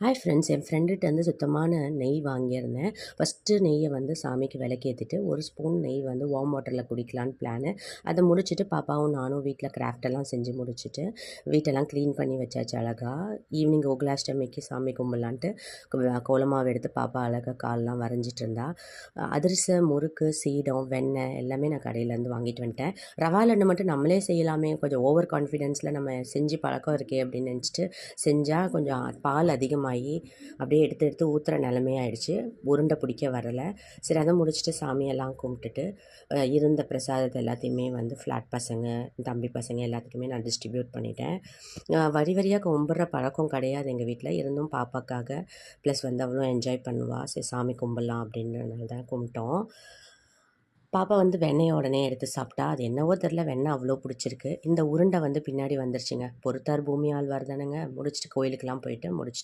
Hi friends, என் ஃப்ரெண்டுகிட்டேருந்து சுத்தமான நெய் வாங்கியிருந்தேன். ஃபஸ்ட்டு நெய்யை வந்து சாமிக்கு விளக்கேற்றிட்டு ஒரு ஸ்பூன் நெய் வந்து வார்ம் வாட்டரில் குடிக்கலான்னு பிளானு. அதை முடிச்சுட்டு பாப்பாவும் நானும் வீட்டில் கிராஃப்டெல்லாம் செஞ்சு முடிச்சுட்டு வீட்டெல்லாம் க்ளீன் பண்ணி வச்சாச்சு அழகா. ஈவினிங் கோகுலாஷ்டமிக்கு சாமி கும்பிட்லான்ட்டு கோலமாவு எடுத்து பாப்பா அழகாக கால்லாம் வரைஞ்சிட்டு இருந்தா. அதிரசம், முறுக்கு, சீடம், வெண்ணெய் எல்லாமே நான் கடையிலேருந்து வாங்கிட்டு வந்துட்டேன். ரவா லட்டு மட்டும் நம்மளே செய்யலாமே, கொஞ்சம் ஓவர் கான்ஃபிடென்ஸில் நம்ம செஞ்சு பழக்கம் இருக்கே அப்படின்னு நினச்சிட்டு செஞ்சால் கொஞ்சம் பால் அதிகமாகி அப்படியே எடுத்து எடுத்து ஊற்றுற நிலமையாயிடுச்சு. உருண்டை பிடிக்க வரலை. சரி, அதை முடிச்சுட்டு சாமியெல்லாம் கும்பிட்டுட்டு இருந்த பிரசாதத்தை எல்லாத்தையுமே வந்து ஃப்ளாட் பசங்க, தம்பி பசங்க எல்லாத்துக்குமே நான் டிஸ்ட்ரிபியூட் பண்ணிட்டேன். வரி வரியாக கும்பிட்ற பழக்கம் கிடையாது எங்கள் வீட்டில். இருந்தும் பாப்பாக்காக ப்ளஸ் வந்து அவளும் என்ஜாய் பண்ணுவாள். சரி, சாமி கும்பிட்லாம் அப்படின்றனால தான் கும்பிட்டோம். பாப்பா வந்து வெண்ணெய உடனே எடுத்து சாப்பிட்டா. அது என்னவோ தெரில, வெண்ணெய் அவ்வளோ பிடிச்சிருக்கு. இந்த உருண்டை வந்து பின்னாடி வந்துருச்சுங்க. பொறுத்தார் பூமி ஆழ்வார் தானேங்க. முடிச்சுட்டு கோயிலுக்கெல்லாம் போயிட்டு முடிச்சுட்டு